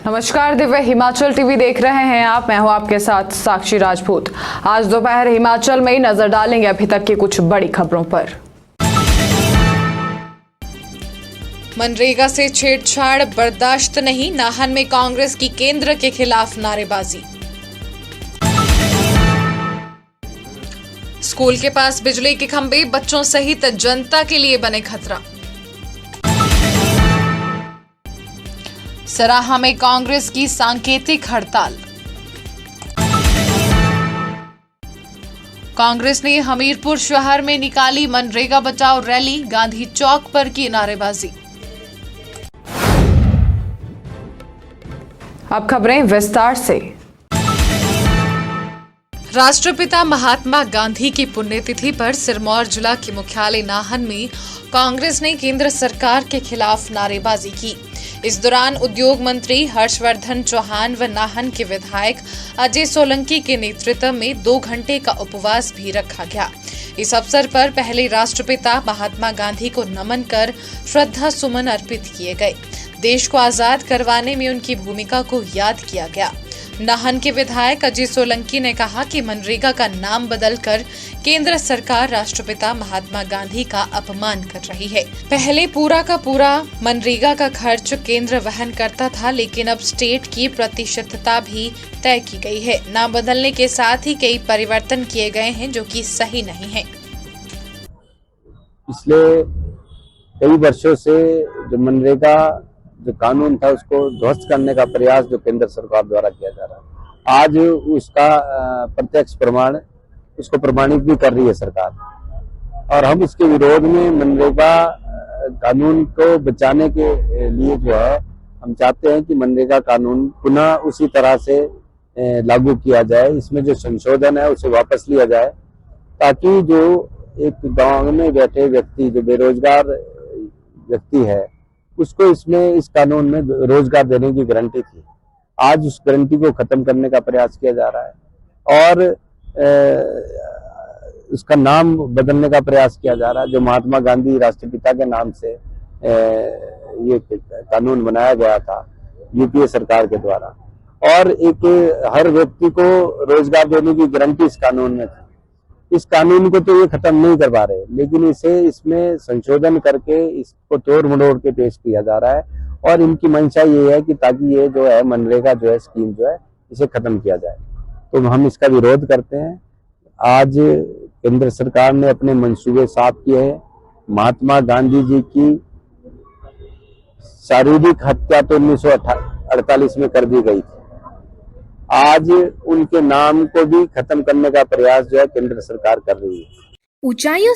नमस्कार, दिव्य हिमाचल टीवी देख रहे हैं आप। मैं हूं आपके साथ साक्षी राजपूत। आज दोपहर हिमाचल में नजर डालेंगे अभी तक की कुछ बड़ी खबरों पर। मनरेगा से छेड़छाड़ बर्दाश्त नहीं, नाहन में कांग्रेस की केंद्र के खिलाफ नारेबाजी। स्कूल के पास बिजली के खंभे बच्चों सहित जनता के लिए बने खतरा। सराहा में कांग्रेस की सांकेतिक हड़ताल। कांग्रेस ने हमीरपुर शहर में निकाली मनरेगा बचाओ रैली, गांधी चौक पर की नारेबाजी। अब खबरें विस्तार से। राष्ट्रपिता महात्मा गांधी की पुण्यतिथि पर सिरमौर जिला के मुख्यालय नाहन में कांग्रेस ने केंद्र सरकार के खिलाफ नारेबाजी की। इस दौरान उद्योग मंत्री हर्षवर्धन चौहान व नाहन के विधायक अजय सोलंकी के नेतृत्व में 2 घंटे का उपवास भी रखा गया। इस अवसर पर पहले राष्ट्रपिता महात्मा गांधी को नमन कर श्रद्धा सुमन अर्पित किए गए। देश को आजाद करवाने में उनकी भूमिका को याद किया गया। नाहन के विधायक अजय सोलंकी ने कहा कि मनरेगा का नाम बदलकर केंद्र सरकार राष्ट्रपिता महात्मा गांधी का अपमान कर रही है। पहले पूरा का पूरा मनरेगा का खर्च केंद्र वहन करता था, लेकिन अब स्टेट की प्रतिशतता भी तय की गई है। नाम बदलने के साथ ही कई परिवर्तन किए गए हैं जो कि सही नहीं है। पिछले कई वर्षों से जो मनरेगा जो कानून था उसको ध्वस्त करने का प्रयास जो केंद्र सरकार द्वारा किया जा रहा है, आज उसका प्रत्यक्ष प्रमाण उसको प्रमाणित भी कर रही है सरकार। और हम इसके विरोध में मनरेगा कानून को बचाने के लिए जो है हम चाहते हैं कि मनरेगा कानून पुनः उसी तरह से लागू किया जाए। इसमें जो संशोधन है उसे वापस लिया जाए, ताकि जो एक गांव में बैठे व्यक्ति जो बेरोजगार व्यक्ति है उसको इसमें इस कानून में रोजगार देने की गारंटी थी। आज उस गारंटी को खत्म करने का प्रयास किया जा रहा है और उसका नाम बदलने का प्रयास किया जा रहा है। जो महात्मा गांधी राष्ट्रपिता के नाम से ये कानून बनाया गया था यूपीए सरकार के द्वारा, और एक हर व्यक्ति को रोजगार देने की गारंटी इस कानून में थी। इस कानून को तो ये खत्म नहीं कर पा रहे, लेकिन इसे इसमें संशोधन करके इसको तोड़ मरोड़ के पेश किया जा रहा है। और इनकी मंशा ये है कि ताकि ये जो है मनरेगा जो है स्कीम जो है इसे खत्म किया जाए। तो हम इसका विरोध करते हैं। आज केंद्र सरकार ने अपने मंसूबे साफ किए हैं। महात्मा गांधी जी की शारीरिक हत्या तो 1948 में कर दी गई थी। आज उनके नाम को भी खत्म करने का प्रयास जो है केंद्र सरकार कर रही है। ऊंचाइयों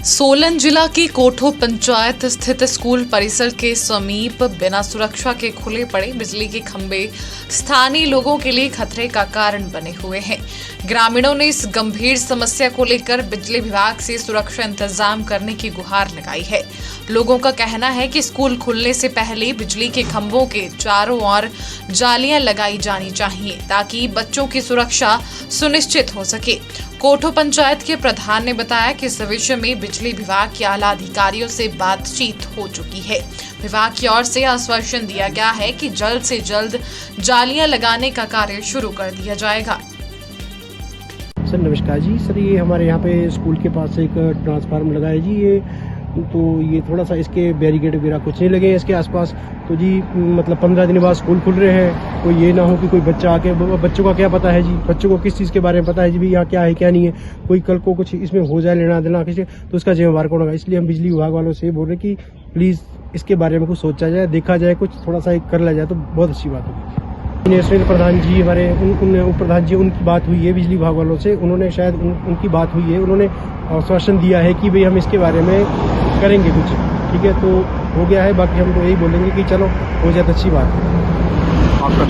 सोलन जिला की कोठो पंचायत स्थित स्कूल परिसर के समीप बिना सुरक्षा के खुले पड़े बिजली के खंभे स्थानीय लोगों के लिए खतरे का कारण बने हुए हैं। ग्रामीणों ने इस गंभीर समस्या को लेकर बिजली विभाग से सुरक्षा इंतजाम करने की गुहार लगाई है। लोगों का कहना है कि स्कूल खुलने से पहले बिजली के खंभों के चारों ओर जालियां लगाई जानी चाहिए ताकि बच्चों की सुरक्षा सुनिश्चित हो सके। कोठो पंचायत के प्रधान ने बताया कि इस विषय में बिजली विभाग के आला अधिकारियों से बातचीत हो चुकी है। विभाग की ओर से आश्वासन दिया गया है कि जल्द से जल्द जालियां लगाने का कार्य शुरू कर दिया जाएगा। सर नमस्कार जी। सर ये हमारे यहाँ पे स्कूल के पास एक ट्रांसफार्मर लगा है जी। ये थोड़ा सा इसके बैरिकेड वगैरह कुछ नहीं लगे हैं इसके आसपास। तो जी मतलब 15 दिन बाद स्कूल खुल रहे हैं, कोई ये ना हो कि कोई बच्चा आके, बच्चों का क्या पता है जी, बच्चों को किस चीज़ के बारे में पता है जी, भी यहाँ क्या है क्या नहीं है, कोई कल को कुछ इसमें हो जाए लेना देना किसी, तो उसका जिम्मेवार कौन होगा। इसलिए हम बिजली विभाग वालों से बोल रहे कि प्लीज़ इसके बारे में कुछ सोचा जाए, देखा जाए, कुछ थोड़ा सा कर लिया जाए तो बहुत अच्छी बात होगी। नेशनल प्रधान जी हमारे उप प्रधान जी, उनकी बात हुई है बिजली विभाग वालों से, उन्होंने शायद उनकी बात हुई है, उन्होंने आश्वासन दिया है कि भाई हम इसके बारे में करेंगे कुछ, ठीक है। तो हो गया है, बाकी हम तो यही बोलेंगे कि चलो हो जाए तो अच्छी बात है। आपका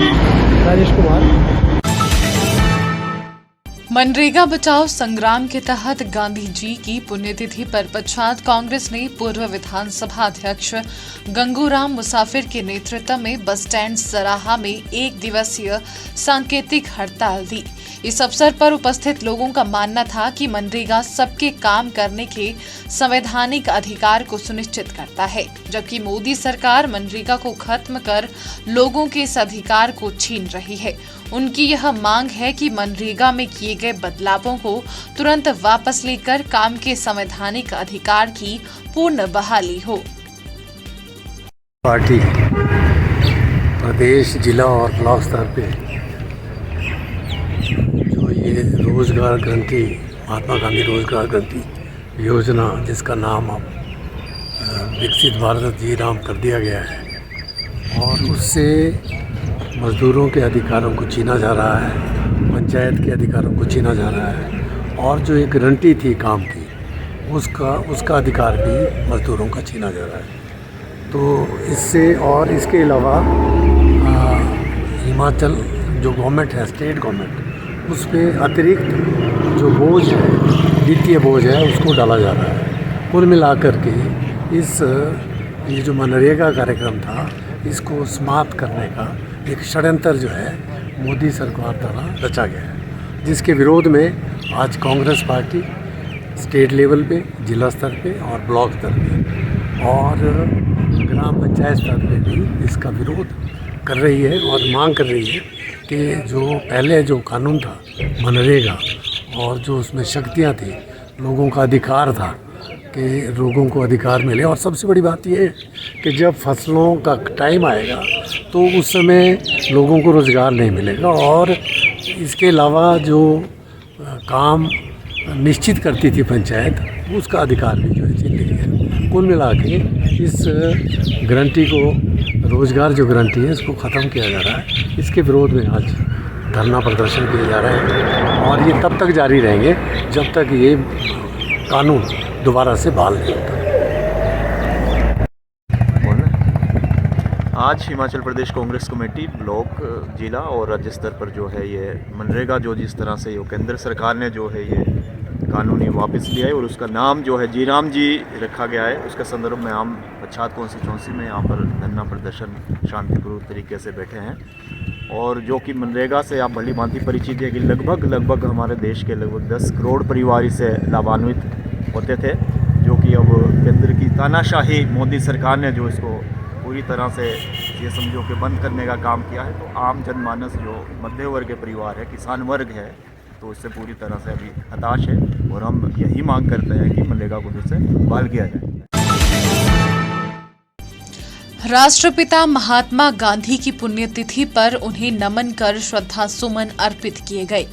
राजेश कुमार। मनरेगा बचाओ संग्राम के तहत गांधी जी की पुण्यतिथि पर पश्चात कांग्रेस ने पूर्व विधानसभा अध्यक्ष गंगूराम मुसाफिर के नेतृत्व में बस स्टैंड सराहा में 1 दिवसीय सांकेतिक हड़ताल दी। इस अवसर पर उपस्थित लोगों का मानना था कि मनरेगा सबके काम करने के संवैधानिक अधिकार को सुनिश्चित करता है, जबकि मोदी सरकार मनरेगा को खत्म कर लोगों के इस अधिकार को छीन रही है। उनकी यह मांग है कि मनरेगा में किए गए बदलावों को तुरंत वापस लेकर काम के संवैधानिक अधिकार की पूर्ण बहाली हो। पार्टी प्रदेश, जिला और ब्लॉक स्तर पे जो ये रोजगार गारंटी, महात्मा गांधी रोजगार गारंटी योजना, जिसका नाम अब विकसित भारत जी राम कर दिया गया है, और उससे मजदूरों के अधिकारों को छीना जा रहा है, पंचायत के अधिकारों को छीना जा रहा है, और जो एक गारंटी थी काम की उसका अधिकार भी मजदूरों का छीना जा रहा है। तो इससे, और इसके अलावा हिमाचल जो गवर्नमेंट है, स्टेट गवर्नमेंट, उस पर अतिरिक्त जो बोझ है, वित्तीय बोझ है, उसको डाला जा रहा है। कुल मिलाकर के ये जो मनरेगा कार्यक्रम था, इसको समाप्त करने का एक षड्यंत्र जो है मोदी सरकार द्वारा रचा गया है, जिसके विरोध में आज कांग्रेस पार्टी स्टेट लेवल पे, जिला स्तर पे और ब्लॉक स्तर पे और ग्राम पंचायत स्तर पे भी इसका विरोध कर रही है और मांग कर रही है कि जो पहले जो कानून था मनरेगा, और जो उसमें शक्तियाँ थी, लोगों का अधिकार था कि लोगों को अधिकार मिले, और सबसे बड़ी बात यह है कि जब फसलों का टाइम आएगा तो उस समय लोगों को रोज़गार नहीं मिलेगा, और इसके अलावा जो काम निश्चित करती थी पंचायत, उसका अधिकार भी जो है छीन लिया है। कुल मिला के इस गारंटी को, रोज़गार जो गारंटी है, इसको ख़त्म किया जा रहा है। इसके विरोध में आज धरना प्रदर्शन किए जा रहे हैं, और ये तब तक जारी रहेंगे जब तक ये कानून दोबारा से बहाल नहीं होता। आज हिमाचल प्रदेश कांग्रेस कमेटी ब्लॉक, जिला और राज्य स्तर पर जो है ये मनरेगा, जो जिस तरह से ये केंद्र सरकार ने जो है ये कानूनी वापस लिया है और उसका नाम जो है जी राम जी रखा गया है, उसके संदर्भ में हम पच्छाद कॉन्स्टिट्यूंसी में यहाँ पर धरना प्रदर्शन शांतिपूर्वक तरीके से बैठे हैं। और जो कि मनरेगा से आप भली भांति परिचित है कि लगभग हमारे देश के लगभग 10 करोड़ परिवार से लाभान्वित होते थे, जो कि अब केंद्र की तानाशाही मोदी सरकार ने जो इसको पूरी तरह से ये समझो कि बंद करने का काम किया है। तो आम जनमानस जो मध्य वर्ग के परिवार है, किसान वर्ग है, तो इससे पूरी तरह से अभी हताश है, और हम यही मांग करते हैं कि मनरेगा को फिर से बहाल किया जाए। राष्ट्रपिता महात्मा गांधी की पुण्यतिथि पर उन्हें नमन कर श्रद्धा सुमन अर्पित किए गए।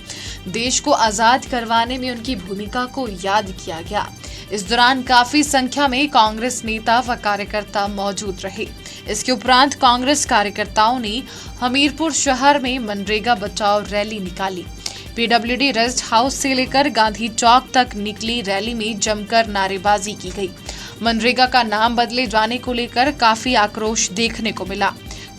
देश को आजाद करवाने में उनकी भूमिका को याद किया गया। इस दौरान काफी संख्या में कांग्रेस नेता व कार्यकर्ता मौजूद रहे। इसके उपरांत कांग्रेस कार्यकर्ताओं ने हमीरपुर शहर में मनरेगा बचाओ रैली निकाली। पीडब्ल्यूडी रेस्ट हाउस से लेकर गांधी चौक तक निकली रैली में जमकर नारेबाजी की गई। मनरेगा का नाम बदले जाने को लेकर काफी आक्रोश देखने को मिला।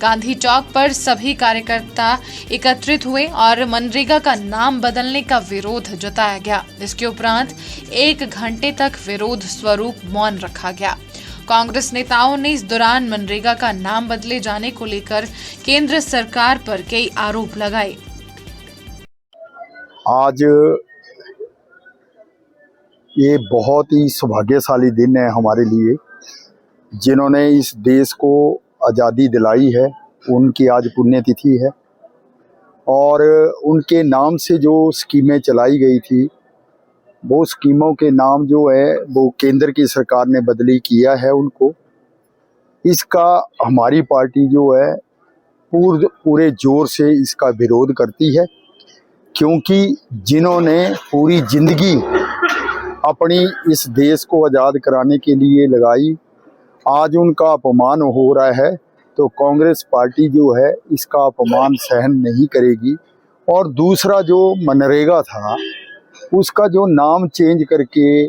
गांधी चौक पर सभी कार्यकर्ता एकत्रित हुए और मनरेगा का नाम बदलने का विरोध जताया गया। इसके उपरांत 1 घंटे तक विरोध स्वरूप मौन रखा गया। कांग्रेस नेताओं ने इस दौरान मनरेगा का नाम बदले जाने को लेकर केंद्र सरकार पर कई आरोप लगाए। आज ये बहुत ही सौभाग्यशाली दिन है हमारे लिए। जिन्होंने इस देश को आज़ादी दिलाई है, उनकी आज पुण्यतिथि है और उनके नाम से जो स्कीमें चलाई गई थी, वो स्कीमों के नाम जो है वो केंद्र की सरकार ने बदली किया है उनको। इसका हमारी पार्टी जो है पूरे जोर से इसका विरोध करती है, क्योंकि जिन्होंने पूरी जिंदगी अपनी इस देश को आज़ाद कराने के लिए लगाई, आज उनका अपमान हो रहा है, तो कांग्रेस पार्टी जो है इसका अपमान सहन नहीं करेगी। और दूसरा जो मनरेगा था, उसका जो नाम चेंज करके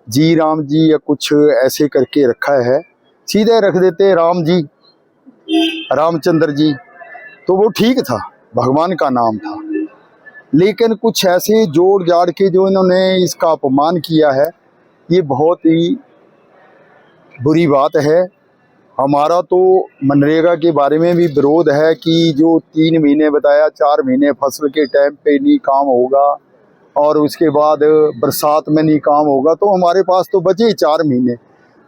जी राम जी या कुछ ऐसे करके रखा है, सीधे रख देते राम जी, रामचंद्र जी, तो वो ठीक था, भगवान का नाम था। लेकिन कुछ ऐसे जोड़ जाड़ के जो इन्होंने इसका अपमान किया है, ये बहुत ही बुरी बात है। हमारा तो मनरेगा के बारे में भी विरोध है कि जो 3 महीने बताया, 4 महीने फसल के टाइम पे नहीं काम होगा और उसके बाद बरसात में नहीं काम होगा, तो हमारे पास तो बचे 4 महीने।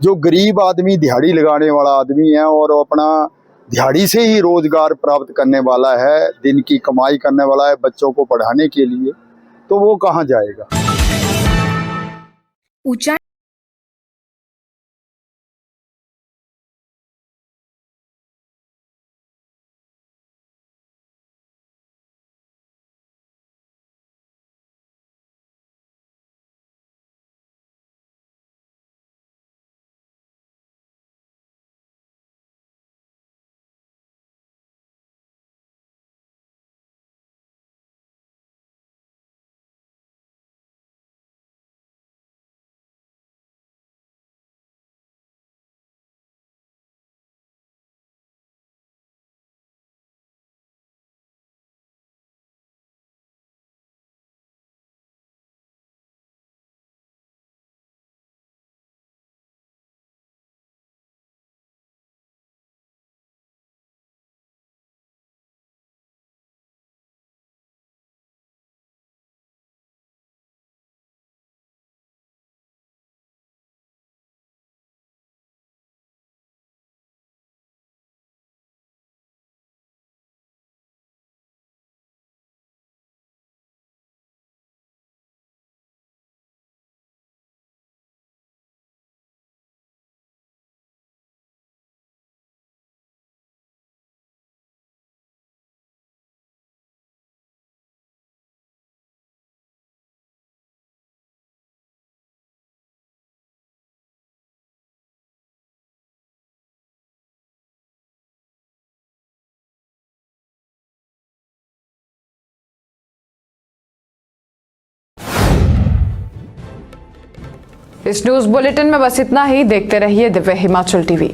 जो गरीब आदमी, दिहाड़ी लगाने वाला आदमी है और अपना दिहाड़ी से ही रोजगार प्राप्त करने वाला है, दिन की कमाई करने वाला है बच्चों को पढ़ाने के लिए, तो वो कहाँ जाएगा। इस न्यूज बुलेटिन में बस इतना ही। देखते रहिए दिव्य हिमाचल टीवी।